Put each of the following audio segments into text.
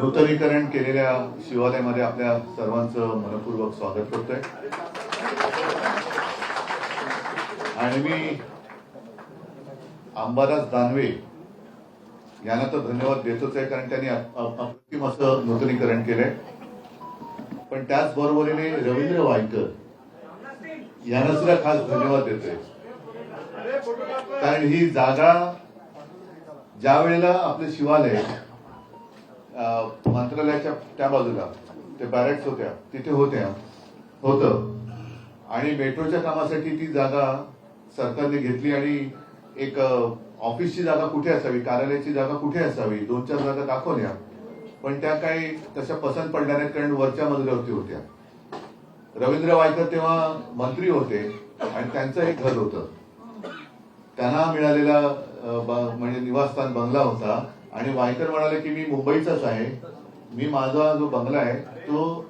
नूतनीकरण केलेल्या शिवालयामध्ये आपल्या सर्वांचं मनपूर्वक स्वागत करतोय आणि मी अंबादास दानवे यांना तर धन्यवाद देतोच आहे, कारण त्यांनी अप्रतिम असं नूतनीकरण केलंय. पण त्याचबरोबरीने रवींद्र वायकर यांना सुद्धा खास धन्यवाद देतोय, कारण ही जागा ज्या वेळेला आपलं शिवालय मंत्रालयाच्या त्या बाजूला ते बॅरेक्स होत्या तिथे होतं आणि मेट्रोच्या कामासाठी ती जागा सरकारने घेतली आणि एक ऑफिसची जागा कुठे असावी, कार्यालयाची जागा कुठे असावी, 2-4 जागा दाखवल्या, पण त्या काही तशा पसंत पडल्या नाहीत, कारण वरच्या मजल्यावरती होत्या. रवींद्र वायकर तेव्हा मंत्री होते आणि त्यांचं एक घर होतं, त्यांना मिळालेला म्हणजे निवासस्थान बंगला होता आणि वायकर म्हणाले की मी मुंबईचाच आहे, मी माझा जो बंगला आहे तो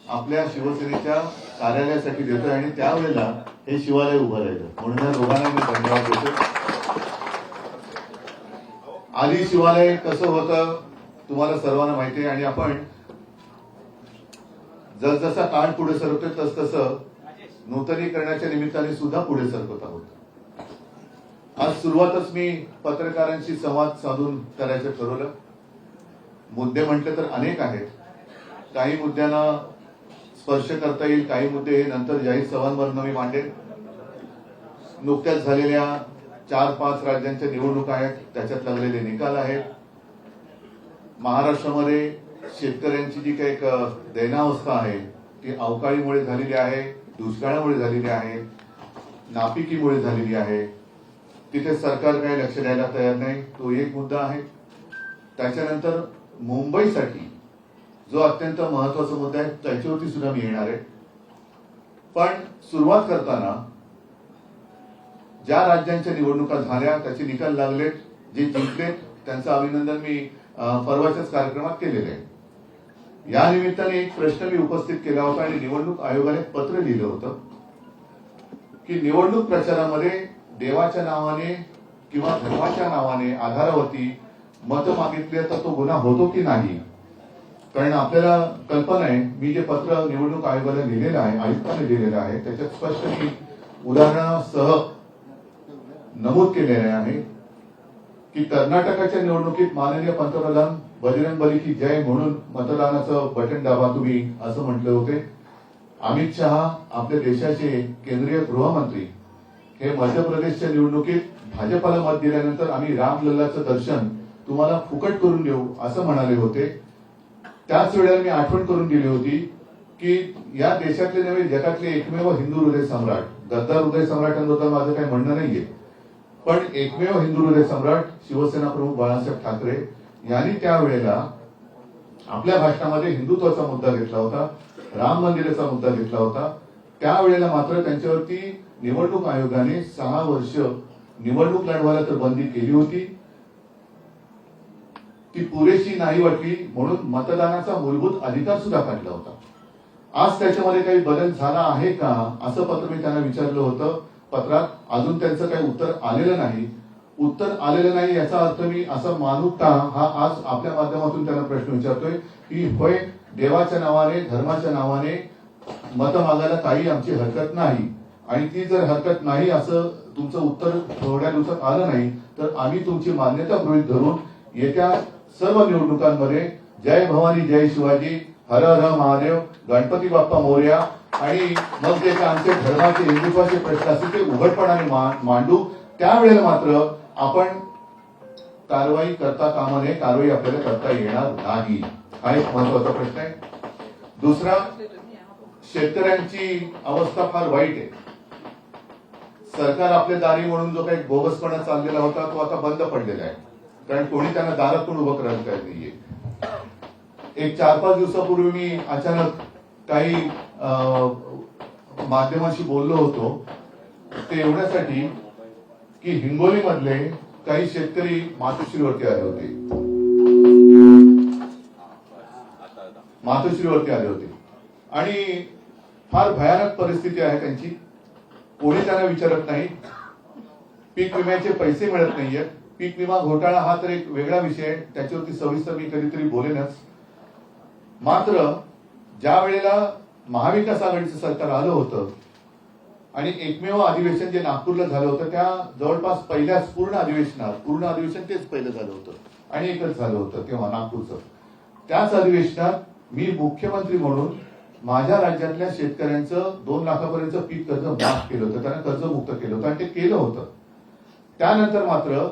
आपल्या शिवसेनेच्या कार्यालयासाठी देतोय आणि त्यावेळेला हे शिवालय उभं राहिलं. म्हणून या दोघांना मी धन्यवाद देतो. आधी शिवालय कसं होतं तुम्हाला सर्वांना माहिती आहे आणि आपण जसजसा काळ पुढे सरकतोय तसतसं नूतनीकरणाच्या निमित्ताने सुद्धा पुढे सरकत आहोत. आज सुरुवातच मी पत्रकारांशी संवाद साधून करायचं ठरवलं. मुद्दे म्हटले तर अनेक आहेत, काही मुद्द्यांना स्पर्श करता येईल, काही मुद्दे हे नंतर जाहीर सभांवरनं मी मांडेल. नुकत्याच झालेल्या 4-5 राज्यांच्या निवडणुका आहेत, त्याच्यात लागलेले निकाल आहेत. महाराष्ट्रामध्ये शेतकऱ्यांची जी काही दैनावस्था आहे ती अवकाळीमुळे झालेली आहे, दुष्काळामुळे झालेली आहे, नापिकीमुळे झालेली आहे. तिथे सरकार काही लक्ष द्यायला तयार नाही, तो एक मुद्दा आहे. त्याच्यानंतर मुंबईसाठी जो अत्यंत महत्वाचा मुद्दा आहे त्याच्यावरती सुद्धा मी येणार आहे. पण सुरुवात करताना ज्या राज्यांच्या निवडणुका झाल्या त्याचे निकाल लागलेत, जे जिंकलेत त्यांचं अभिनंदन मी परवाच्याच कार्यक्रमात केलेलं आहे. या निमित्ताने एक प्रश्न मी उपस्थित केला होता आणि निवडणूक आयोगाने पत्र लिहिलं होतं की निवडणूक प्रचारामध्ये देवाच्या नावाने किंवा धर्माच्या नावाने आधारावरती मत मागितले तर तो गुन्हा होतो की नाही. कारण आपल्याला कल्पना आहे, मी जे पत्र निवडणूक आयोगाला लिहिलेलं आहे, आयुक्तांनी लिहिलेलं आहे, त्याच्यात स्पष्ट मी उदाहरणासह नमूद केलेले आहे की कर्नाटकाच्या निवडणुकीत माननीय पंतप्रधान बजरंग बली की जय म्हणून मतदानाचं बटन दाबा तुम्ही असं म्हटले होते. अमित शहा आपल्या देशाचे केंद्रीय गृहमंत्री हे मध्य प्रदेशच्या निवडणुकीत भाजपाला मत दिल्यानंतर आम्ही रामलल्लाचं दर्शन तुम्हाला फुकट करून देऊ असं म्हणाले होते. त्याच वेळेला मी आठवण करून दिली होती की या देशातले नव्हे जगातले एकमेव हिंदू हृदय सम्राट, गद्दार हृदय सम्राटांबद्दल माझं काही म्हणणं नाहीये, पण एकमेव हिंदू हृदय सम्राट शिवसेना प्रमुख बाळासाहेब ठाकरे यांनी त्यावेळेला आपल्या भाषणामध्ये हिंदुत्वाचा मुद्दा घेतला होता, राम मंदिराचा मुद्दा घेतला होता. त्यावेळेला मात्र त्यांच्यावरती निवडणूक आयोगाने 6 वर्ष निवडणूक लढवायला तर बंदी केली होती. ती पुरेशी नाही वाटली म्हणून मतदानाचा मूलभूत अधिकार सुद्धा काढला होता. आज त्याच्यामध्ये काही बदल झाला आहे का असं पत्र मी त्यांना विचारलं होतं. पत्रात अजून त्यांचं काही उत्तर आलेलं नाही. उत्तर आलेलं नाही याचा अर्थ मी असं मानू का हा आज आपल्या माध्यमातून त्यांना प्रश्न विचारतोय की होय, देवाच्या नावाने धर्माच्या नावाने मत मागायला काही आमची हरकत नाही आणि ती जर हरकत नाही असं तुमचं उत्तर थोड्या दिवसात आलं नाही तर आम्ही तुमची मान्यता गृहीत धरून येत्या सर्व निवडणुकांमध्ये जय भवानी जय शिवाजी, हर हर महादेव, गणपती बाप्पा मोरया आणि मग जे काय आमचे धर्माचे हिंदुत्वाचे प्रश्न असतील ते उघडपणाने मांडू. त्यावेळेला मात्र आपण कारवाई करता कामा नये, कारवाई आपल्याला करता येणार नाही. हा एक महत्वाचा प्रश्न आहे. दुसरा, शेतकऱ्यांची अवस्था फार वाईट आहे. सरकार आपल्या दारी म्हणून जो काही बोगसपणा चाललेला होता तो आता बंद पडलेला आहे, कारण कोणी त्यांना दारातून उभं करायला तयार नाहीये. एक 4-5 दिवसापूर्वी मी अचानक काही माध्यमांशी बोललो होतो, ते एवढ्यासाठी की हिंगोली मधले काही शेतकरी मातोश्रीवरती आले होते आणि फार भयानक परिस्थिती आहे त्यांची. कोणी त्यांना विचारत नाही, पीक विम्याचे पैसे मिळत नाहीयेत, पीक विमा घोटाळा हा तर एक वेगळा विषय आहे, त्याच्यावरती सविस्तर मी कधीतरी बोलेनच. मात्र ज्या वेळेला महाविकास आघाडीचं सरकार आलं होतं आणि एकमेव अधिवेशन जे नागपूरला झालं होतं, त्या जवळपास पहिल्याच पूर्ण अधिवेशन तेच पहिलं झालं होतं आणि एकच झालं होतं तेव्हा नागपूरचं. त्याच अधिवेशनात मी मुख्यमंत्री म्हणून माझ्या राज्यातल्या शेतकऱ्यांचं 2 लाखापर्यंत पीक कर्ज माफ केलं होतं, त्यांना कर्जमुक्त केलं होतं आणि ते केलं होतं. त्यानंतर मात्र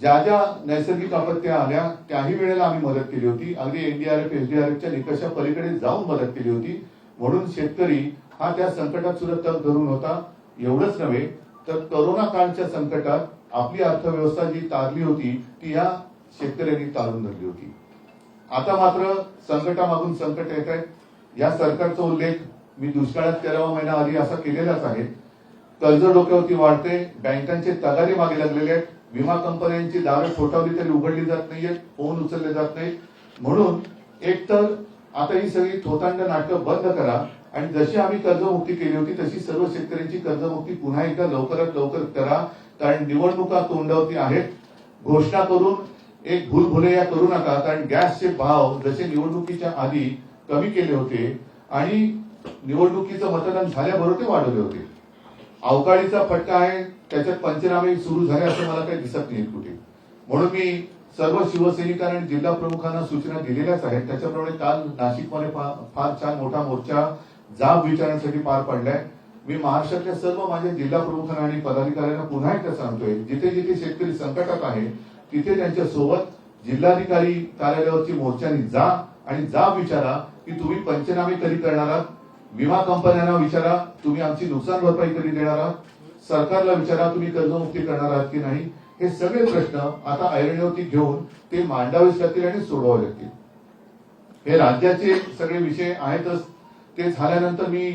ज्या ज्या नैसर्गिक आपत्त्या आल्या त्याही वेळेला आम्ही मदत केली होती. अगदी एनडीआरएफ एसडीआरएफच्या निकषा पलीकडे जाऊन मदत केली होती. म्हणून शेतकरी हा त्या संकटात सुद्धा तग धरून होता. एवढंच नव्हे तर कोरोना काळच्या संकटात आपली अर्थव्यवस्था जी तारली होती ती या शेतकऱ्यांनी तारून धरली होती. आता मात्र संकटामागून संकट येत आहेत. या सरकारचा उल्लेख मी दुष्काळात 13वा महिना आधी असा केलेलाच आहे. कर्ज डोक्यावरती वाढते, बँकांचे तगारे मागे लागलेले आहेत, विमा कंपन्यांची दारं ठोठावली तरी उघडली जात नाहीयेत, फोन उचलले जात नाहीत. म्हणून एकतर आता ही सगळी थोतांड नाटकं बंद करा आणि जशी आम्ही कर्जमुक्ती केली होती तशी सर्व शेतकऱ्यांची कर्जमुक्ती पुन्हा एकदा लवकरात लवकर करा. कारण निवडणुका तोंडावरती आहेत. घोषणा करून एक भूलभुलैया करू नका. कारण गॅसचे भाव जसे निवडणुकीच्या आधी कमी केले होते आणि निवडणुकीचं मतदान झाल्याबरोबर ते वाढवले होते. अवकाळीचा फटका आहे, त्याच्यात पंचनामे सुरू झाले असं मला काही दिसत नाही कुठे. म्हणून मी सर्व शिवसैनिकांना आणि जिल्हा प्रमुखांना सूचना दिलेल्याच आहेत. त्याच्याप्रमाणे काल नाशिकमध्ये फार छान मोठा मोर्चा जाब विचारण्यासाठी पार पडलाय. मी महाराष्ट्रातल्या सर्व माझ्या जिल्हा प्रमुखांना आणि पदाधिकाऱ्यांना पुन्हा एकदा सांगतोय, जिथे जिथे शेतकरी संकटात आहे तिथे त्यांच्या सोबत जिल्हाधिकारी कार्यालयावरची मोर्चाने जा आणि जाब विचारा की तुम्ही पंचनामे कधी करणार आहात. विमा कंपन्यांना विचारा तुम्ही आमची नुकसान भरपाई कधी देणार आहात. सरकारला विचारा तुम्ही कर्जमुक्ती करणार आहात की नाही. हे सगळे प्रश्न आता ऐरणीवरती घेऊन ते मांडावेच लागतील आणि सोडवावे लागतील. हे राज्याचे सगळे विषय आहेतच. ते झाल्यानंतर मी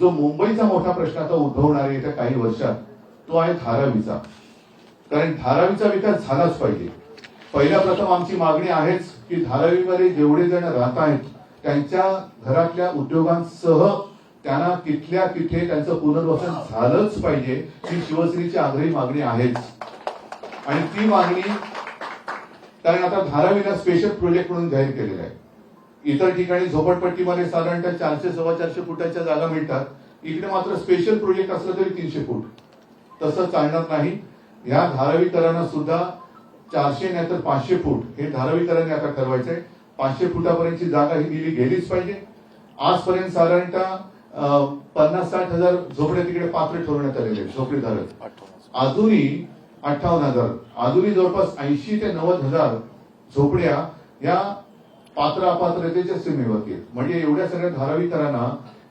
जो मुंबईचा मोठा प्रश्न आता उद्भवणार आहे येत्या काही वर्षात तो आहे धारावीचा. कारण धारावीचा विकास झालाच पाहिजे. पहिल्या प्रथम आमची मागणी आहेच की धारावीमध्ये जेवढे जण राहत आहेत त्यांच्या घरातल्या उद्योगांसह त्यांना तिथल्या तिथे त्यांचं पुनर्वसन झालंच पाहिजे. ही शिवसेनेची आग्रही मागणी आहेच. आणि ती मागणी कारण आता धारावीला स्पेशल प्रोजेक्ट म्हणून जाहीर केलेला आहे. इतर ठिकाणी झोपडपट्टीमध्ये साधारणतः 400-450 फुटाच्या जागा मिळतात. इकडे मात्र स्पेशल प्रोजेक्ट असलं तरी 300 फूट. तसं चालणार नाही. या धारावीकरांना सुद्धा 400 नाही तर 500 फूट हे धारावीकरांनी आता ठरवायचंय. 500 फुटापर्यंतची जागा ही दिली गेलीच पाहिजे. आजपर्यंत साधारणतः 50-60 हजार झोपड्या तिकडे पात्र ठरवण्यात आलेले आहेत झोपडीधारक. अजूनही 58,000 अजूनही जवळपास 80 ते 90 हजार झोपड्या या पात्र अपात्रतेच्या सीमेवरती आहेत. म्हणजे एवढ्या सगळ्या धारावीकरांना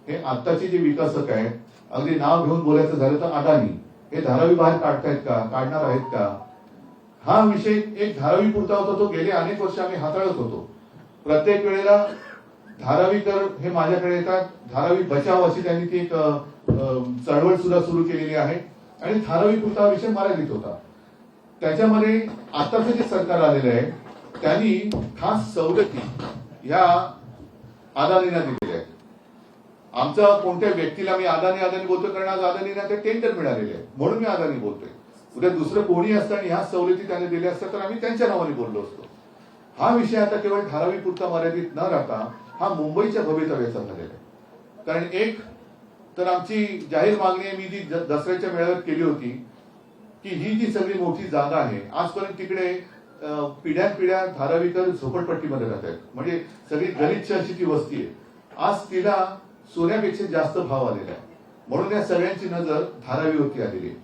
हे आत्ताचे जे विकासक आहेत अगदी नाव घेऊन बोलायचं झालं तर अदानी हे धारावी बाहेर काढतायत का, काढणार आहेत का. हा विषय एक धारावी पुरता होता तो गेले अनेक वर्ष आम्ही हाताळत होतो. प्रत्येक वेळेला धारावीकर हे माझ्याकडे येतात. धारावी बचाव अशी त्यांनी ती एक चळवळ सुद्धा सुरू केलेली आहे आणि धारावी पुरता विषय मर्यादित होता. त्याच्यामध्ये आताचं जे सरकार आलेलं आहे त्यांनी खास सवलती ह्या अदानींना दिलेल्या आहेत. आमचं कोणत्या व्यक्तीला मी अदानी बोलतोय कारण आज अदानींना ते टेंडर मिळालेले आहे म्हणून मी अदानी बोलतोय. उद्या दुसरं कोणी असतं आणि ह्या सवलती त्यांनी दिल्या असतात तर आम्ही त्यांच्या नावाने बोललो असतो. हा विषय आता केवळ धारावी पुरता मर्यादित न राहता हा मुंबईच्या भवितव्याचा झालेला आहे. कारण एक तर आमची जाहीर मागणी आहे, मी जी दसऱ्याच्या मेळाव्यात केली होती की ही जी सगळी मोठी जागा आहे आजपर्यंत तिकडे पिढ्यानपिढ्या धारावीकर झोपडपट्टीमध्ये राहत आहेत. म्हणजे सगळी गलिच्छ अशी ती वस्ती आहे. आज तिला सोन्यापेक्षा जास्त भाव आलेला आहे. म्हणून या सगळ्यांची नजर धारावीवरती आलेली आहे.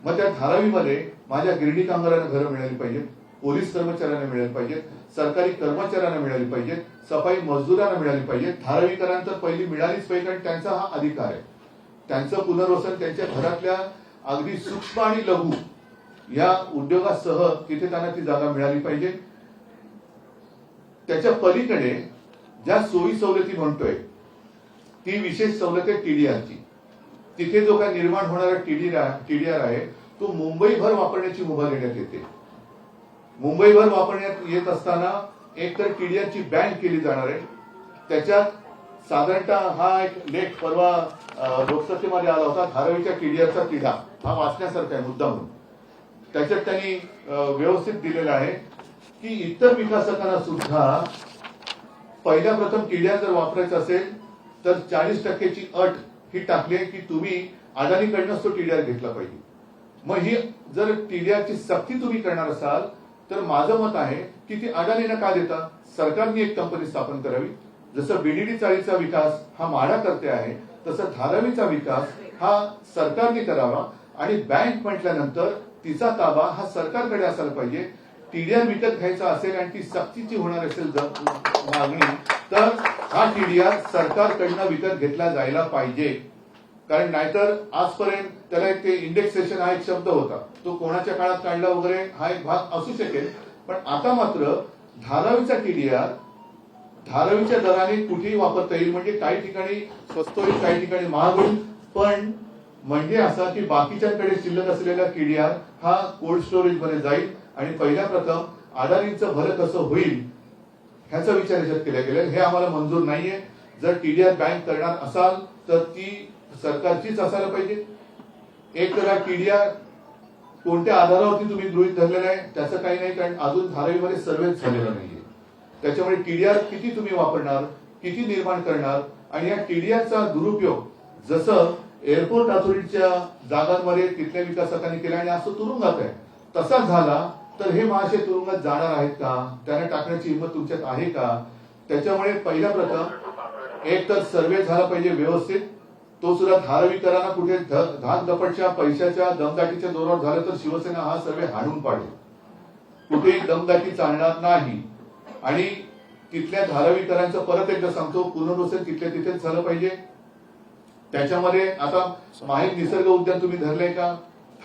मग त्या धारावीमध्ये माझ्या गिरणी कामगारांना घरं मिळाली पाहिजेत, पोलीस कर्मचाऱ्यांना मिळाली पाहिजेत, सरकारी कर्मचाऱ्यांना मिळाली पाहिजेत, सफाई मजदूरांना मिळाली पाहिजेत. धारावीकरांना पहिली मिळालीच पाहिजे कारण त्यांचा हा अधिकार आहे. त्यांचं पुनर्वसन त्यांच्या घरातल्या अगदी सूक्ष्म आणि लघु या उद्योगासह तिथे त्यांना ती जागा मिळाली पाहिजे. त्याच्या पलीकडे ज्या सोयी सवलती म्हणतोय ती विशेष सवलत आहे टीडीआरची. तिथे जो काय निर्माण होणारा टीडीआर आहे तो मुंबईभर वापरण्याची मुभा देण्यात येते. मुंबईभर वापरण्यात येत असताना एक तर टीडीआरची बँक केली जाणार आहे. त्याच्यात साधारणतः हा एक लेख परवा लोकसभेमध्ये आला होता, धारावीच्या टीडीआरचा तिढा हा वाचण्यासारखा आहे मुद्दा म्हणून. त्याच्यात त्यांनी व्यवस्थित दिलेलं आहे की इतर विकासकांना सुद्धा पहिल्या प्रथम टीडीआर जर वापरायचा असेल तर 40%ची अट ही टाकली आहे की तुम्ही अदानीकडनंच तो टीडीआर घेतला पाहिजे. मग ही जर टीडीआरची सक्ती तुम्ही करणार असाल तर माझं मत आहे की ती अदानीनं का देता, सरकारने एक कंपनी स्थापन करावी. जसं बीडीडी चाळीचा विकास हा म्हाडा करते आहे तसं धारावीचा विकास हा सरकारने करावा आणि बँक म्हटल्यानंतर तिचा ताबा हा सरकारकडे असायला पाहिजे. टीडीआर विकत घ्यायचा असेल आणि ती सक्तीची होणार असेल मागणी तर हा टीडीआर सरकारकडनं विकत घेतला जायला पाहिजे. कारण नाहीतर आजपर्यंत त्याला एक ते इंडेक्सेशन हा एक शब्द होता, तो कोणाच्या काळात काढला वगैरे हा एक भाग असू शकेल. पण आता मात्र धारावीचा टीडीआर धारावीच्या दराने कुठेही वापरता येईल. म्हणजे काही ठिकाणी स्वस्त होईल, काही ठिकाणी महाग होईल. पण म्हणजे असा की बाकीच्यांकडे शिल्लक असलेला टीडीआर हा कोल्ड स्टोरेज मध्ये जाईल आणि पहिल्या प्रथम अदानींचं भलं कसं होईल ह्याचा विचार याच्यात केला गेला. हे आम्हाला मंजूर नाहीये. जर टीडीआर बँक करणार असाल तर ती सरकारचीच असायला पाहिजे. एक तर टीडीआर कोणत्या आधारावरती तुम्ही गृहीत धरलेला आहे त्याचं काही नाही, कारण अजून धारावीमध्ये सर्वेच झालेला नाहीये. त्याच्यामुळे टीडीआर किती तुम्ही वापरणार, किती निर्माण करणार आणि या टीडीआरचा दुरुपयोग जसं एअरपोर्ट अथॉरिटीच्या जागांमध्ये तिथल्या विकासकांनी केला आणि असं तुरुंगात आहे तसा झाला तर हे महाशय तुरुंगात जाणार आहेत का, त्यांना टाकण्याची हिंमत तुमच्यात आहे का. त्याच्यामुळे पहिल्या प्रथम एक तर सर्वे झाला पाहिजे व्यवस्थित, तो सुद्धा धारावीकरांना कुठे धाकदपटच्या पैशाच्या दमदाटीच्या जोरावर झालं तर शिवसेना हा सर्वे हाणून पाडेल. कुठेही दमदाटी चालणार नाही. आणि तिथल्या धारावीकरांचं परत एकदा सांगतो पुनर्वसन तिथल्या तिथेच झालं पाहिजे. त्याच्यामध्ये आता माहीम निसर्ग उद्यान तुम्ही धरले का,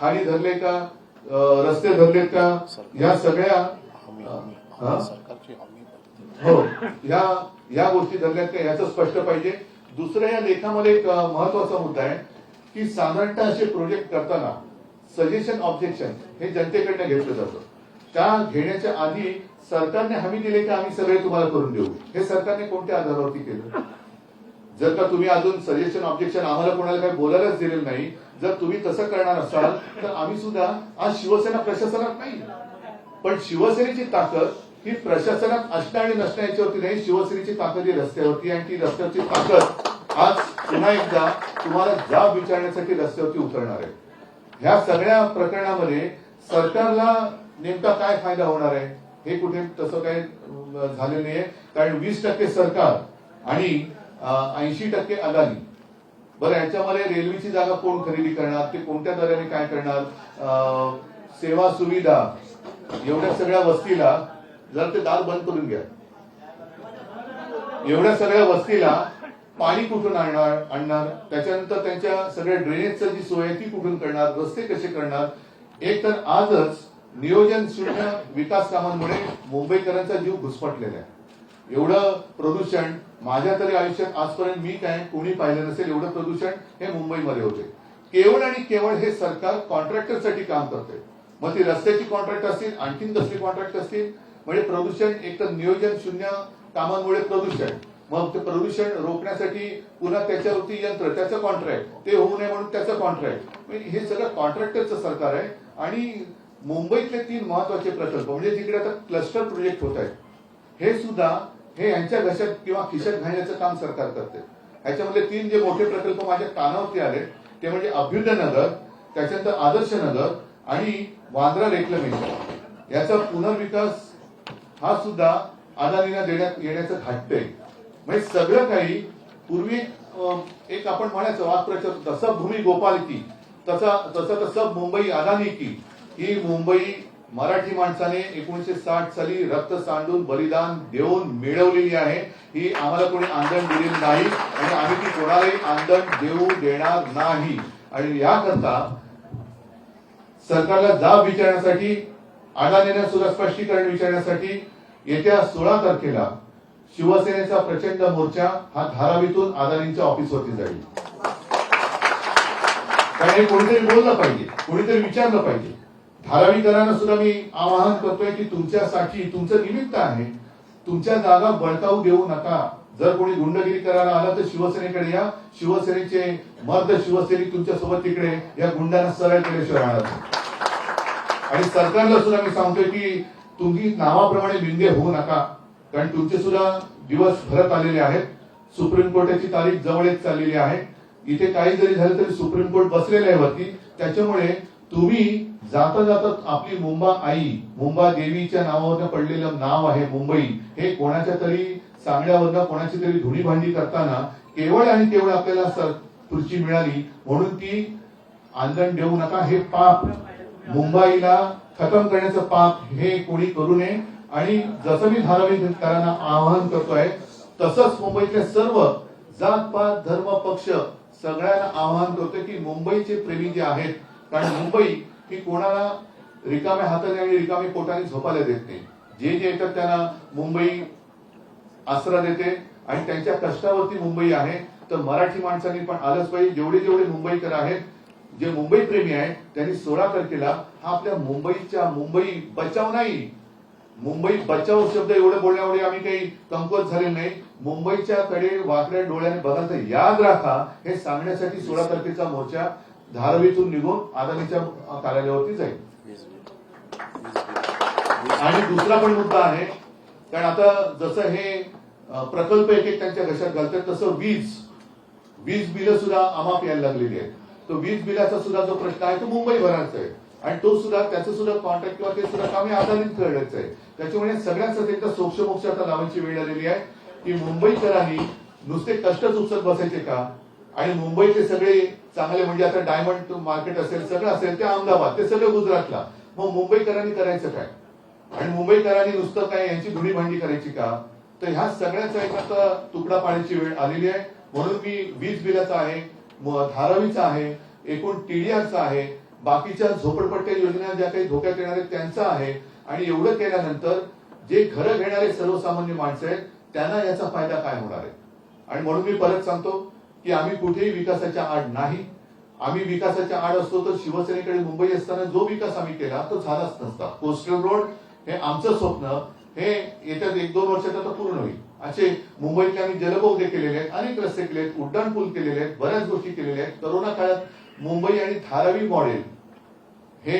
ठाणी धरले का, रस्ते धरलेत का, या सगळ्या हो या गोष्टी धरल्यात का याचं स्पष्ट पाहिजे. दुसऱ्या या लेखामध्ये एक महत्वाचा मुद्दा आहे की साधारणतः असे प्रोजेक्ट करताना सजेशन ऑब्जेक्शन हे जनतेकडनं घेतलं जातं. त्या घेण्याच्या आधी सरकारने हमी दिली की आम्ही सगळे तुम्हाला करून देऊ. हे सरकारने कोणत्या आधारावरती केलं. जर का तुम्ही अजून सजेशन ऑब्जेक्शन आम्हाला कोणाला काही बोलायलाच दिलेलं नाही, जर तुम्ही तसं करणार असाल तर आम्ही सुद्धा आज शिवसेना प्रशासनात नाही, पण शिवसेनेची ताकद ही प्रशासनात असणं आणि नसणं याच्यावरती नाही. शिवसेनेची ताकद ही रस्त्यावरती आणि ती रस्त्यावरची ताकद आज पुन्हा एकदा तुम्हाला जाब विचारण्यासाठी रस्त्यावरती उतरणार आहे. ह्या सगळ्या प्रकरणामध्ये सरकारला नेमका काय फायदा होणार आहे हे कुठे तसं काही झालेलं नाहीये. कारण 20% सरकार आणि 80% अदानी. बरं याच्यामध्ये रेल्वेची जागा कोण खरेदी करणार, ते कोणत्या दराने काय करणार, सेवा सुविधा एवढ्या सगळ्या वस्तीला जर ते दार बंद करून घ्या, एवढ्या सगळ्या वस्तीला पाणी कुठून आणणार, त्याच्यानंतर त्यांच्या सगळ्या ड्रेनेजची जी सोय आहे ती कुठून करणार, रस्ते कसे करणार. एक तर आजच नियोजन शून्य विकास कामांमुळे मुंबईकरांचा जीव घुसमटलेला आहे. एवढं प्रदूषण माझ्या तरी आयुष्यात आजपर्यंत मी काय कोणी पाहिलं नसेल एवढं प्रदूषण हे मुंबईमध्ये होते. केवळ आणि केवळ हे सरकार कॉन्ट्रॅक्टरसाठी काम करते. मग ती रस्त्याची कॉन्ट्रॅक्ट असतील, आणखीन कसली कॉन्ट्रॅक्ट असतील. म्हणजे प्रदूषण एक तर नियोजन शून्य कामांमुळे प्रदूषण, मग ते प्रदूषण रोखण्यासाठी पुन्हा त्याच्यावरती यंत्र, त्याचं कॉन्ट्रॅक्ट, ते होऊ नये म्हणून त्याचं कॉन्ट्रॅक्ट. हे सगळं कॉन्ट्रॅक्टरचं सरकार आहे. आणि मुंबईतले 3 महत्वाचे प्रकल्प म्हणजे जिकडे आता क्लस्टर प्रोजेक्ट होत आहेत हे सुद्धा हे यांच्या घशात किंवा खिशात घालण्याचं काम सरकार करते. ह्याच्यामध्ये 3 जे मोठे प्रकल्प माझ्या कानावरती आले ते म्हणजे अभ्युदयनगर, त्याच्यानंतर आदर्शनगर आणि वांद्रा रेक्लेमेशन. याचा पुनर्विकास हा सुद्धा अदानीला देण्यात येण्याचं घाटतंय. म्हणजे सगळं काही पूर्वी एक आपण म्हणायचं वाक्प्रचार तसं भूमी गोपाल की तसं मुंबई अदानी की. ही मुंबई मराठी माणसाने 1960 साली रक्त सांडून बलिदान देऊन मिळवलेली आहे. ही आम्हाला कोणी आंदण दिलेली नाही आणि आम्ही ती कोणालाही आंदण देऊ देणार नाही. आणि याकरता सरकारला जाब विचारण्यासाठी अदानीने सुद्धा स्पष्टीकरण विचारण्यासाठी येत्या 16 तारखेला शिवसेनेचा प्रचंड मोर्चा हा धारावीतून अदानींच्या ऑफिसवरती जाईल. कारण हे कोणीतरी बोललं पाहिजे, कोणीतरी विचारलं पाहिजे. धारावीकरांना सुद्धा मी आवाहन करतोय की तुमच्यासाठी तुमचं निमित्त आहे, तुमच्या जागा बळकावू देऊ नका. जर कोणी गुंडगिरी करायला आला तर शिवसेनेकडे या. शिवसेनेचे मर्द शिवसैनिक तुमच्या सोबत तिकडे या गुंडांना सरळ केल्याशिवाय राहणार. आणि सरकारला सुद्धा मी सांगतोय की तुम्ही नावाप्रमाणे मिंगे होऊ नका, कारण तुमचे सुद्धा दिवस भरत आलेले आहेत. सुप्रीम कोर्टाची तारीख जवळ येत चाललेली आहे. इथे काही जरी झालं तरी सुप्रीम कोर्ट बसलेलं आहे वरती. त्याच्यामुळे तुम्ही जाता जाता आपली मुंबा आई, मुंबा देवीच्या नावावरनं पडलेलं नाव आहे मुंबई, हे कोणाच्या तरी सांगण्यावरनं कोणाची तरी धुणी भांडी करताना केवळ आणि केवळ आपल्याला खुर्ची मिळाली म्हणून ती आंदण देऊ नका. हे पाप, मुंबईला खतम करण्याचं पाप हे कोणी करू नये. आणि जसं मी धारावीकरांना आवाहन करतोय तसंच मुंबईतल्या सर्व जात पात धर्म पक्ष सगळ्यांना आवाहन करतोय की मुंबईचे प्रेमी जे आहेत, कारण मुंबई ही कोणाला रिकाम्या हाताने आणि रिकामी पोटाने झोपायला देत नाही. जे जे येतात त्यांना मुंबई आसरा देते आणि त्यांच्या कष्टावरती मुंबई आहे. तर मराठी माणसांनी पण आलंच पाहिजे. जेवढे जेवढे मुंबईकर आहेत, जे मुंबई प्रेमी आहेत, त्यांनी 16 तारखेला हा आपल्या मुंबईच्या मुंबई बचाव नाही, मुंबई बचाव शब्द एवढे बोलण्यामुळे आम्ही काही कमकुवत झाले नाही. मुंबईच्या कडे वाकड्या डोळ्याने बघाल तर याद राखा हे सांगण्यासाठी 16 तारखेचा मोर्चा धारावीतून निघून अदानीच्या कार्यालयावरती जाईल. आणि दुसरा पण मुद्दा आहे, कारण आता जसं हे प्रकल्प एक एक त्यांच्या घशात घालतात तसं वीज बिल सुद्धा अमाप यायला लागलेली आहे. तो वीज बिलाचा सुद्धा जो प्रश्न आहे तो मुंबई भरायचा आहे आणि तो सुद्धा त्याचं सुद्धा कॉन्ट्रॅक्ट किंवा ते सुद्धा काम अदानीत करायचं आहे. त्याच्यामुळे सगळ्यांचं एकदा सोक्ष आता लावायची वेळ आलेली आहे की मुंबईकरांनी नुसते कष्टच उचलत बसायचे का. आणि मुंबईचे सगळे चांगले म्हणजे आता डायमंड मार्केट असेल सगळं असेल ते अहमदाबाद, ते सगळं गुजरातला. मग मुंबईकरांनी करायचं काय आणि मुंबईकरांनी नुसतं काय यांची धुणी भांडी करायची का. तर ह्या सगळ्याचा एक आता तुकडा पाडण्याची वेळ आलेली आहे. म्हणून मी वीज बिलाचा आहे, धारावीचा आहे, एकूण टीडीआरचा आहे, बाकीच्या झोपडपट्ट्या योजना ज्या काही धोक्यात येणार आहेत त्यांचा आहे. आणि एवढं केल्यानंतर जे घरं घेणारे सर्वसामान्य माणसं आहेत त्यांना याचा फायदा काय होणार आहे. आणि म्हणून मी परत सांगतो की आम्ही कुठेही विकासाच्या आड नाही. आम्ही विकासाच्या आड असतो तर शिवसेनेकडे मुंबई असताना जो विकास आम्ही केला तो झालाच नसता. कोस्टल रोड हे आमचं स्वप्न हे येत्या 1-2 वर्षात आता पूर्ण होईल. असे मुंबईतले आम्ही जलबोगदे केलेले आहेत, अनेक रस्ते केले आहेत, उड्डाण पूल केलेले आहेत, बऱ्याच गोष्टी केलेल्या आहेत. करोना काळात मुंबई आणि धारावी मॉडेल हे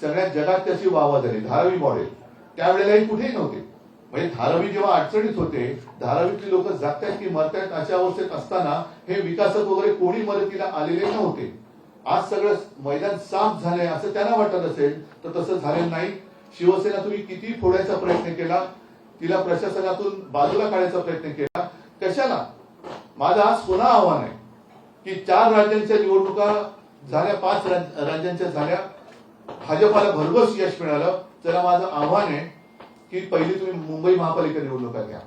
सगळ्या जगात त्याची वाहवा झाली. धारावी मॉडेल त्यावेळेलाही कुठेही नव्हते. म्हणजे धारावी जेव्हा अडचणीत होते, धारावीतली लोक जगतायत की मरतायत अशा अवस्थेत असताना हे विकासक वगैरे कोणी मदतीला आलेले नव्हते. आज सगळं मैदान साफ झालंय असं त्यांना वाटत असेल तर तसं झालेलं नाही. शिवसेना तुम्ही किती फोडायचा प्रयत्न केला, तिला प्रशासनातून बाजूला काढायचा प्रयत्न केला, कशाला. माझं आज पुन्हा आव्हान आहे की 4 राज्यांच्या निवडणुका झाल्या, 5 राज्यांच्या झाल्या, भाजपाला भरघोस यश मिळालं. चला माझं आव्हान आहे की पहिली तुम्ही मुंबई महापालिका निवडणुका घ्या,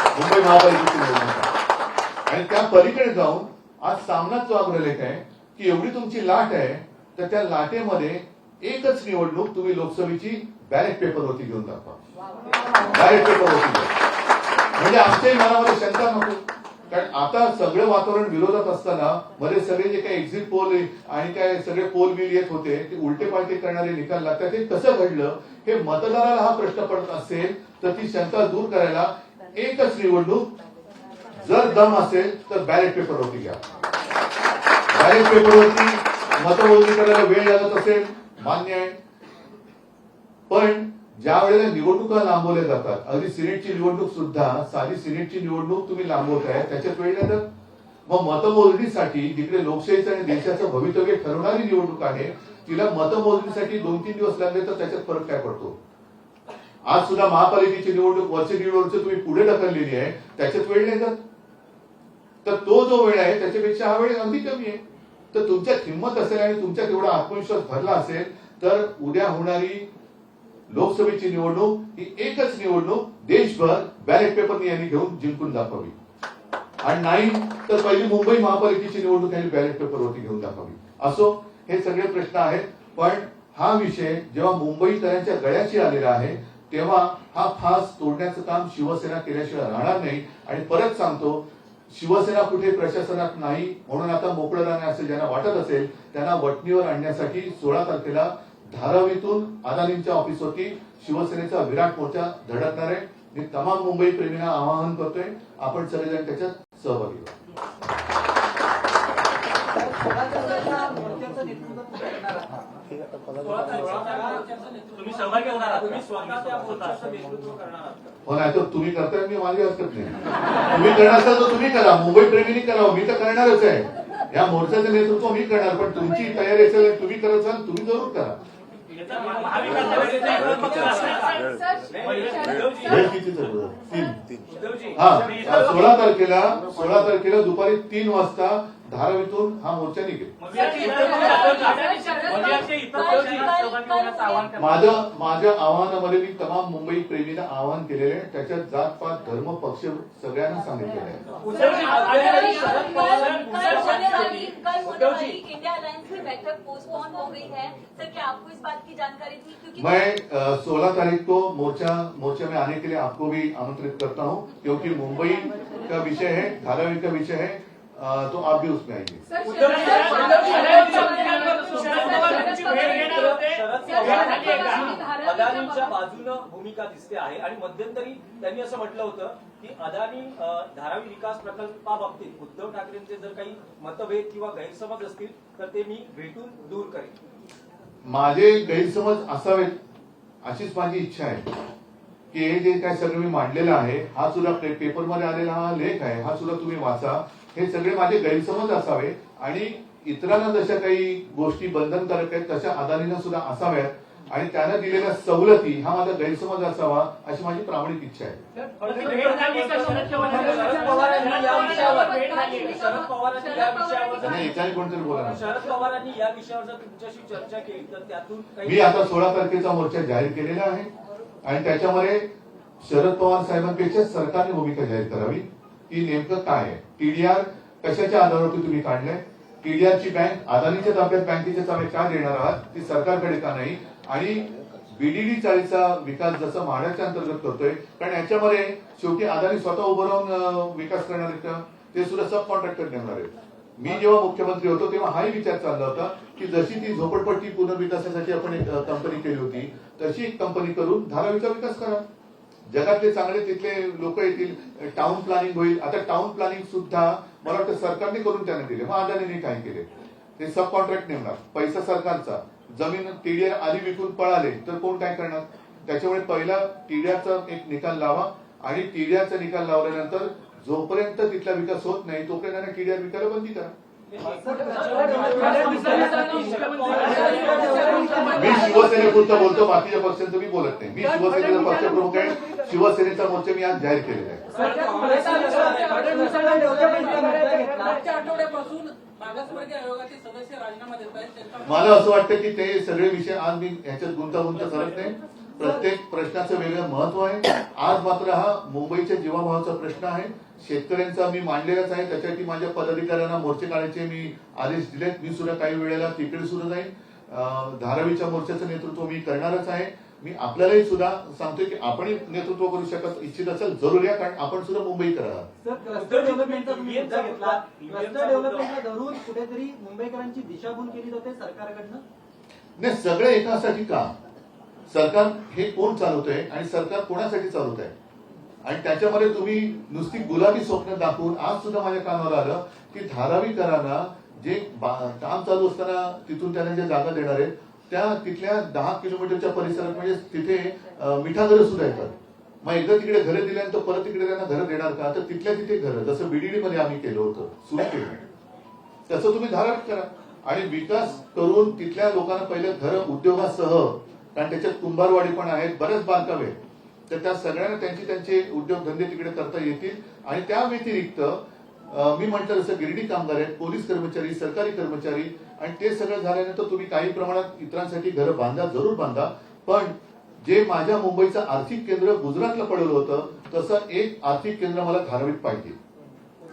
मुंबई महापालिकेची निवडणुका, आणि त्या पलीकडे जाऊन आज सामनाच जो अग्रलेख आहे की एवढी तुमची लाट आहे तर त्या लाटेमध्ये एकच निवडणूक तुम्ही लोकसभेची बॅलेट पेपरवरती घेऊन दाखवा. बॅलेट पेपरवरती घ्या म्हणजे आमच्याही मनामध्ये शंका नको. कारण आता सगळं वातावरण विरोधात असताना मध्ये सगळे जे काही एक्झिट पोल आणि काय सगळे पोल बिल येत होते ते उलटे पालटे करणारे निकाल लागतात. ते कसं घडलं हे मतदाराला हा प्रश्न पडत असेल तर ती शंका दूर करायला एकच निवडणूक, जर दम असेल तर बॅलेट पेपरवरती घ्या. बॅलेट पेपरवरती मतमोजणी करायला वेळ लागत असेल मान्य आहे, पण ज्या वेळेला निवडणुका लांबवल्या जातात, अगदी सिनेटची निवडणूक सुद्धा, साधी सिनेटची निवडणूक तुम्ही लांबवताय त्याच्यात वेळ लागत. मग मतमोजणीसाठी जिकडे लोकशाहीचं आणि देशाचं भवितव्य ठरवणारी निवडणूक आहे तिला मतमोजणीसाठी 2-3 दिवस लागले तर त्याच्यात फरक काय पडतो. आज सुद्धा महापालिकेची निवडणूक वर्ष 1.5 वर्ष तुम्ही पुढे ढकललेली आहे, त्याच्यात वेळ लागत. तर तो जो वेळ आहे त्याच्यापेक्षा हा वेळ अगदी कमी आहे. तर तुमच्यात हिंमत असेल आणि तुमच्यात एवढा आत्मविश्वास भरला असेल तर उद्या होणारी लोकसभेची निवडणूक ही एकच निवडणूक देशभर बॅलेट पेपरने यांनी घेऊन जिंकून दाखवावी. आणि नाही तर पहिली मुंबई महापालिकेची निवडणूक यांनी बॅलेट पेपरवरती घेऊन दाखवावी. असो, हे सगळे प्रश्न आहेत, पण हा विषय जेव्हा मुंबईकरांच्या गळ्याशी आलेला आहे तेव्हा हा फास तोडण्याचं काम शिवसेना केल्याशिवाय राहणार नाही. आणि परत सांगतो, शिवसेना कुठे प्रशासनात नाही म्हणून आता मोकळं राहणे असं ज्यांना वाटत असेल त्यांना वटणीवर आणण्यासाठी 16 तारखेला धारावीतून अदानींच्या ऑफिसवरती शिवसेनेचा विराट मोर्चा धडकणार आहे. मी तमाम मुंबई प्रेमींना आवाहन करतोय, आपण सगळेजण त्याच्यात सहभागी व्हा. मोर्चाचं नेतृत्व तुम्ही करणार आहात. तुम्ही सहभागी होणार आहात, तुम्ही नेतृत्व करणार आहात. हो नाही तर तुम्ही करताय मी माझी हरकत नाही. तुम्ही करणार असाल तर तुम्ही करा, मुंबई प्रेमींनी करावं, मी तर करणारच आहे. या मोर्चाचं नेतृत्व मी करणार, पण तुमची तयारी असेल तुम्ही करत असाल तुम्ही जरूर करा. वेळ कितीचं बरं? 3. हा 16 तारखेला दुपारी 3 वाजता धारावीतून हा मोर्चा निघेल. माझ्या आव्हानामध्ये मी तमाम मुंबई प्रेमीला आवाहन केलेलं आहे. त्याच्यात जात पात धर्म पक्ष सगळ्यांना सांगितलेलं आहे. इंडिया अलायंस की बैठक पोस्टपोन हो गई है सर, क्या आपको इस बात की जानकारी थी? क्योंकि मैं 16 तारीख को मोर्चा में आने के लिए आपको भी आमंत्रित करता हूं, क्योंकि मुंबई का विषय है, धारावी का विषय है, तो आप भी उसमें आएंगे. अदानींच्या बाजूनं भूमिका दिसते आहे आणि मध्यंतरी त्यांनी असं म्हटलं होतं की अदानी धारावी विकास प्रकल्पाबाबतीत उद्धव ठाकरेंचे जर काही मतभेद किंवा गैरसमज असतील तर ते मी भेटून दूर करेन. माझे गैरसमज असावेत अशीच माझी इच्छा आहे की हे जे काय सगळं मी मांडलेलं आहे, हा सुद्धा पेपरमध्ये आलेला हा लेख आहे, हा सुद्धा तुम्ही वाचा. हे सगळे माझे गैरसमज असावे आणि इतरांना जशा काही गोष्टी बंधनकारक आहेत तशा अदानींना सुद्धा असाव्यात आणि त्यांना दिलेल्या सवलती हा माझा गैरसमज असावा अशी माझी प्रामाणिक इच्छा आहे. एकाने कोणतरी बोला. शरद पवारांनी या विषयावर जर तुमच्याशी चर्चा केली तर त्यातून मी आता 16 तारखेचा मोर्चा जाहीर केलेला आहे आणि त्याच्यामध्ये शरद पवार साहेबांपेक्षा सरकारने भूमिका जाहीर करावी की नेमकं काय आहे. टीडीआर कशाच्या आधारावरती तुम्ही काढलंय, टीडीआरची बँक अदानीच्या ताब्यात बँकेच्या ताब्यात का देणार आहात, ती सरकारकडे का नाही, आणि बीडीडी चाळीचा विकास जसं म्हाडाच्या अंतर्गत करतोय, कारण याच्यामध्ये शेवटी अदानी स्वतः उभं राहून विकास करणार आहेत का, ते सुद्धा सब कॉन्ट्रॅक्टर नेमणार आहेत. मी जेव्हा मुख्यमंत्री होतो तेव्हा हाही विचार चालला होता की जशी ती झोपडपट्टी पुनर्विकासासाठी आपण एक कंपनी केली होती तशी एक कंपनी करून धारावीचा विकास करा. जगातले चांगले तिथले लोक येतील, टाउन प्लॅनिंग होईल. आता टाउन प्लॅनिंग सुद्धा मला वाटतं सरकारने करून त्यांना दिले, मग अदानीने काय केले, ते सब कॉन्ट्रॅक्ट नेमणार, पैसा सरकारचा, जमीन टीडीआर आधी विकून पळाले तर कोण काय करणार. त्याच्यामुळे पहिला टीडीआरचा एक निकाल लावा आणि टीडीआरचा निकाल लावल्यानंतर जोपर्यंत तिथला विकास होत नाही तोपर्यंत टीडीआर विकायला बंदी करा. मी शिवसेनेपुरतं बोलतो, बाकीच्या पक्षांचं मी बोलत नाही. मी शिवसेनेचा पक्षप्रमुख आहे, शिवसेनेचा मोर्चा मी आज जाहीर केलेला आहे. मला असं वाटतं की ते सगळे विषय आज मी ह्याच्यात गुंतागुंत करत नाही. प्रत्येक प्रश्नाचं वेगळं महत्व आहे. आज मात्र हा मुंबईच्या जीवाभावाचा प्रश्न आहे, शेतकऱ्यांचा मी मांडलेलाच आहे. त्याच्यासाठी माझ्या पदाधिकाऱ्यांना मोर्चे काढायचे मी आदेश दिलेत. मी सुद्धा काही वेळेला तिकडे सुद्धा जाईल. धारावीच्या मोर्चाचं नेतृत्व मी करणारच आहे. मी आपल्यालाही सुद्धा सांगतोय की आपण नेतृत्व करू शकत इच्छित असेल जरूर या, कारण आपण सुद्धा मुंबईकर आहात. क्लस्टर डेव्हलपमेंटचा तुम्ही मुद्दा घेतला, क्लस्टर डेव्हलपमेंटला धरून कुठेतरी मुंबईकरांची दिशाभूल केली जाते सरकारकडनं. नाही, सगळं एकासाठी का, सरकार हे कोण चालवतंय आणि सरकार कोणासाठी चालवत आहे, आणि त्याच्यामध्ये तुम्ही नुसती गुलाबी स्वप्न दाखवून आज सुद्धा माझ्या कानावर आलं की धारावीकरांना जे काम चालू असताना तिथून त्यांना ज्या जागा देणार आहेत त्या तिथल्या 10 किलोमीटरच्या परिसरात म्हणजे तिथे मिठाघरं सुद्धा येतात. मग एकदा तिकडे घरं दिल्यानंतर परत तिकडे त्यांना घरं देणार का, तर तिथल्या तिथे घरं जसं बीडीडी मध्ये आम्ही केलं होतं, सुरू केलं, तसं तुम्ही धारावीत करा आणि विकास करून तिथल्या लोकांना पहिले घरं उद्योगासह, कारण त्याच्यात कुंभारवाडी पण आहेत, बरेच बांधकामे, तर त्या सगळ्यांना त्यांचे उद्योगधंदे तिकडे करता येतील. आणि त्या व्यतिरिक्त मी म्हटलं जसं गिरणी कामगार आहेत, पोलीस कर्मचारी, सरकारी कर्मचारी, आणि ते सगळं झाल्यानंतर तुम्ही काही प्रमाणात इतरांसाठी घरं बांधा, जरूर बांधा. पण जे माझ्या मुंबईचं आर्थिक केंद्र गुजरातला पडलं होतं तसं एक आर्थिक केंद्र मला धारावीत पाहिजे.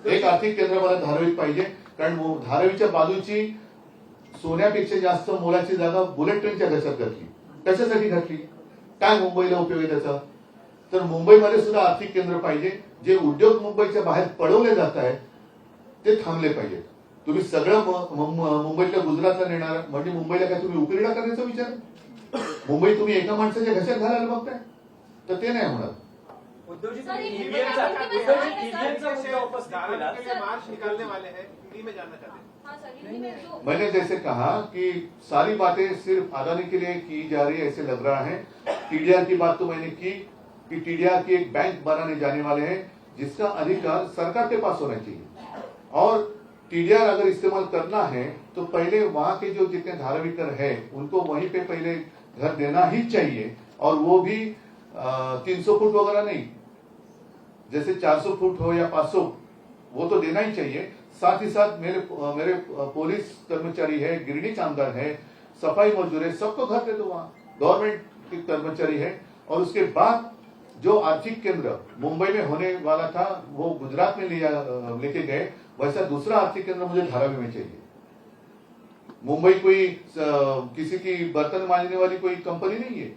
एक आर्थिक केंद्र मला धारावीत पाहिजे, कारण धारावीच्या बाजूची सोन्यापेक्षा जास्त मोलाची जागा बुलेट ट्रेनच्या घशात घातली. कशासाठी घातली, काय मुंबईला उपयोग आहे त्याचा. तर मुंबईमध्ये सुद्धा आर्थिक केंद्र पाहिजे. जे उद्योग मुंबईच्या बाहेर पळवले जात आहेत ते थांबले पाहिजेत. तुम्ही सगळं मुंबईतल्या गुजरातला नेणार म्हणजे मुंबईला काय तुम्ही उकिरडा करण्याचा विचार, मुंबई तुम्ही एका माणसाच्या घशात घालायला बघताय, तर ते नाही होणार. मार्च निकालने वाले हैं, हिंदी में जानना चाहते हैं. हाँ सर, हिंदी में जो मैंने जैसे कहा कि सारी बातें सिर्फ अदानी के लिए की जा रही है ऐसे लग रहा है। टीडीआर की बात तो मैंने की कि टीडीआर की एक बैंक बनाने जाने वाले हैं जिसका अधिकार सरकार के पास होना चाहिए, और टीडीआर अगर इस्तेमाल करना है तो पहले वहां के जो जितने धाराविकर है उनको वहीं पे पहले घर देना ही चाहिए, और वो भी 300 फुट वगैरह नहीं, जैसे 400 फुट हो या 500, वो तो देना ही चाहिए। साथ ही साथ मेरे पुलिस कर्मचारी है, गिरणी कामगार है, सफाई मजदूर है, सबको घर दे दो, वहां गवर्नमेंट के कर्मचारी है। और उसके बाद जो आर्थिक केंद्र मुंबई में होने वाला था वो गुजरात में लेके गए, वैसा दूसरा आर्थिक केंद्र मुझे धारावी में चाहिए। मुंबई कोई किसी की बर्तन मांजने वाली कोई कंपनी नहीं है,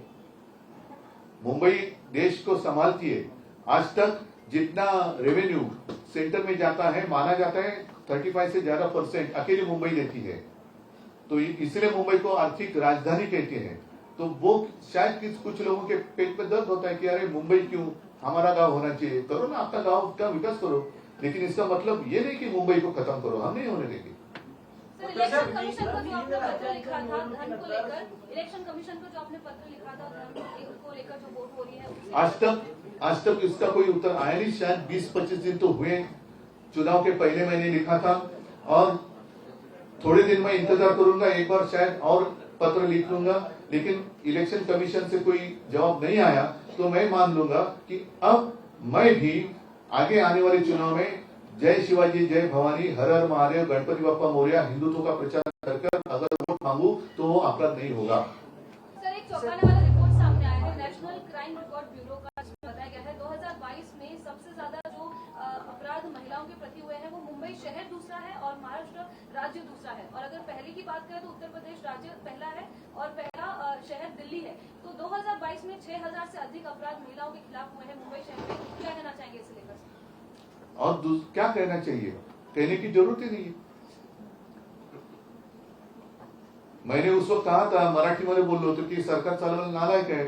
मुंबई देश को संभालती है। आज तक जितना रेवेन्यू सेंटर में जाता है माना जाता है 35 से ज्यादा % अकेली मुंबई देती है, तो इसलिए मुंबई को आर्थिक राजधानी कहते हैं। तो वो शायद कुछ लोगों के पेट पे दर्द होता है कि अरे मुंबई क्यों, हमारा गांव होना चाहिए। करो ना, आपका गांव का विकास करो, लेकिन इसका मतलब ये नहीं कि मुंबई को खत्म करो, हम नहीं होने देंगे। सर, इलेक्शन कमीशन को जो आपने पत्र लिखा था धन को लेकर, इलेक्शन कमीशन को जो आपने पत्र लिखा था धन को लेकर जो वोट हो रही है, आज तक इसका कोई उत्तर आया नहीं। शायद 20-25 दिन तो हुए, चुनाव के पहले मैंने लिखा था, और थोड़े दिन में इंतजार करूंगा, एक बार शायद और पत्र लिख लूंगा, लेकिन इलेक्शन कमीशन से कोई जवाब नहीं आया तो मैं मान लूंगा कि अब मैं भी आगे आने वाले चुनाव में जय शिवाजी जय भवानी हर हर महादेव गणपति बप्पा मोरया हिंदुत्व का प्रचार कर अगर वोट मांगू तो वो अपराध नहीं होगा। सर, एक चौंकाने वाला रिपोर्ट सामने आया है नेशनल क्राइम रिकॉर्ड ब्यूरो का, जिसमें बताया गया है 2022 में सबसे ज्यादा जो अपराध महिलाओं के प्रति हुए हैं वो मुंबई शहर दूसरा है और महाराष्ट्र राज्य दूसरा है। और अगर पहले की बात करें तो उत्तर प्रदेश राज्य पहला है और पहला शहर दिल्ली है। तो 2022 में 6000 से अधिक अपराध महिलाओं के खिलाफ हुए हैं मुंबई शहर में। क्या कहना चाहेंगे इसे लेकर? और क्या कहना चाहिए, कहने की जरूरत ही नहीं है। मैंने उस वक्त कहा था, मराठी मध्ये बोललो होतो की सरकार चालवायला नालायक आहे।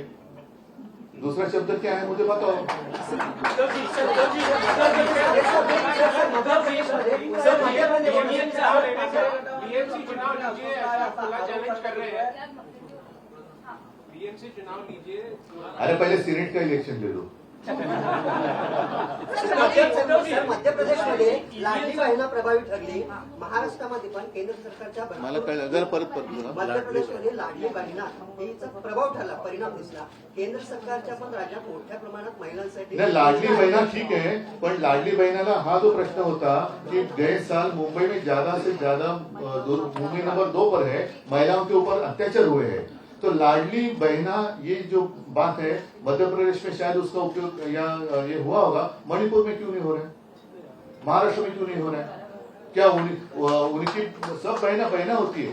दूसरा शब्द क्या है मुझे बताओ। बीएमसी चुनाव लीजिए। अरे पहले सीनेट का इलेक्शन ले लो। मध्य प्रदेशमध्ये लाडली बहिणा प्रभावी ठरली, महाराष्ट्रामध्ये पण केंद्र सरकारच्या मला कळलं, जरा परत मध्य प्रदेशमध्ये लाडली बहिणा हिचा प्रभाव ठरला, परिणाम दिसला। केंद्र सरकारच्या पण राज्यात मोठ्या प्रमाणात महिलांसाठी नहीं, लाडली बहना ठीक है, पर लाडली बहनाला हा जो प्रश्न होता कि गए साल मुंबई में ज्यादा से ज्यादा मुंबई नंबर 2 पर है, महिलाओं के ऊपर अत्याचार हुए हैं। तो लाडली बहना ये जो बात है मध्य प्रदेश में शायद उसका उपयोग या ये हुआ होगा, मणिपुर में क्यों नहीं हो रहा है, महाराष्ट्र में क्यों नहीं हो रहा है? क्या उनकी सब बहना होती है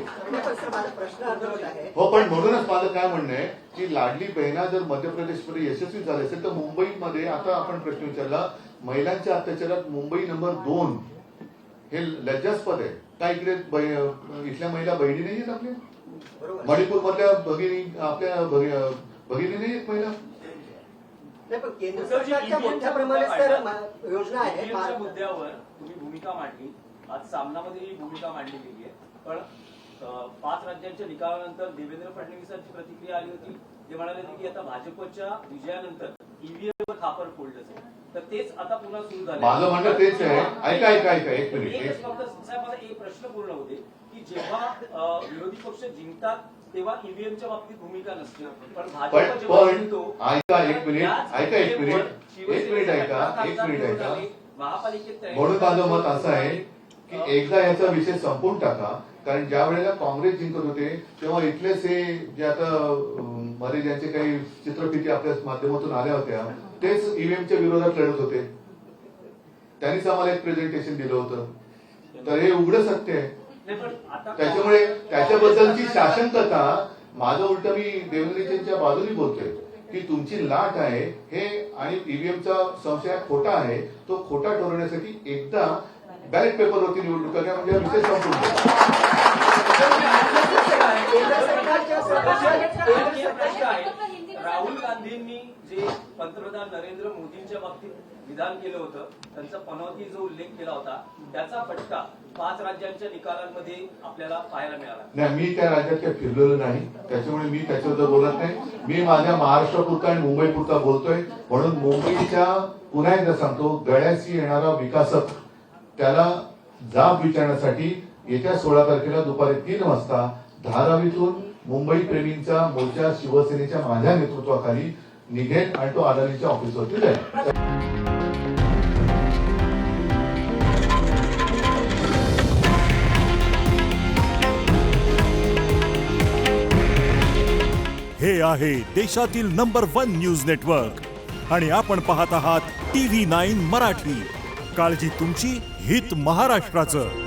प्रश्न अर्धवट आहे। हो, पण म्हणूनच माझं काय म्हणणं आहे की लाडली बहिणा जर मध्य प्रदेशमध्ये यशस्वी झाले असेल तर मुंबईमध्ये, आता आपण प्रश्न विचारला, महिलांच्या अत्याचारात मुंबई नंबर 2 हे लज्जास्पद आहे का? इकडे इथल्या महिला बहिणी नाही आहेत आपल्या, मणिपूर मधल्या भगिनी आपल्या भगिनी नाही आहेत महिला? नाही, पण केंद्र सरकारच्या मोठ्या प्रमाणात तर योजना आहे। EVM मुद्द्यावर तुम्ही भूमिका मांडली, आज सामनामध्ये ही भूमिका मांडली गेली आहे, पण 5 राज्यांच्या निकालानंतर देवेंद्र फडणवीसांची प्रतिक्रिया आली होती, ते म्हणाले होते की आता भाजपच्या विजयानंतर ईव्हीएम वर खापर फोडलं जाईल, तर तेच आता पुन्हा सुरू झालं। माझं म्हणणं तेच आहे। ऐका एक मिनिट, फक्त साहेब मला एक प्रश्न पूर्ण होते की जेव्हा विरोधी पक्ष जिंकतात तेव्हा ईव्हीएमच्या बाबतीत भूमिका नसते, पण भाजप जेव्हा जिंकतो एक मिनिट ऐका, महापालिकेत म्हणून माझं मत असं आहे की एकदा याचा विषय संपवून टाका, कारण ज्या वेळेला काँग्रेस जिंकत होते तेव्हा इथलेच जे आता मध्ये ज्यांचे काही चित्रफिती आपल्या माध्यमातून आल्या होत्या तेच ईव्हीएमच्या विरोधात लढत होते, त्यांनीच आम्हाला एक प्रेझेंटेशन दिलं होतं, तर हे उघड सत्य आहे। त्याच्यामुळे त्याच्याबद्दलची शासनकथा, माझं उलट मी देवेंद्रजींच्या बाजूने बोलतोय की तुमची लाट आहे हे, आणि ईव्हीएमचा संशय खोटा आहे, तो खोटा ठरवण्यासाठी एकदा बॅलेट पेपरवरती निवडणुका घ्या, म्हणजे विषय संपूर्ण। राहुल गांधींनी जे पंतप्रधान नरेंद्र मोदींच्या बाबतीत विधान केलं होतं, त्यांचा पनौती जो उल्लेख केला होता, त्याचा फटका 5 राज्यांच्या निकालांमध्ये आपल्याला पाहायला मिळाला. नाही, मी त्या राज्यात काही फिरलेलो नाही, त्याच्यामुळे मी त्याच्याबद्दल बोलत नाही. मी माझ्या महाराष्ट्रापुरता आणि मुंबईपुरता बोलतोय. म्हणून मुंबईच्या पुन्हा एकदा सांगतो, गळ्याशी येणारा विकासक त्याला जाब विचारण्यासाठी येत्या 16 तारखेला दुपारी 3 वाजता धारावीतून मुंबई प्रेमींचा मोर्चा शिवसेनेच्या माझ्या नेतृत्वाखाली निघेल आणि तो अदानीच्या ऑफिसवरती जाईल. हे आहे देशातील नंबर 1 न्यूज नेटवर्क आणि आपण पाहत आहात TV9 मराठी. काळजी तुमची, हित महाराष्ट्राचं.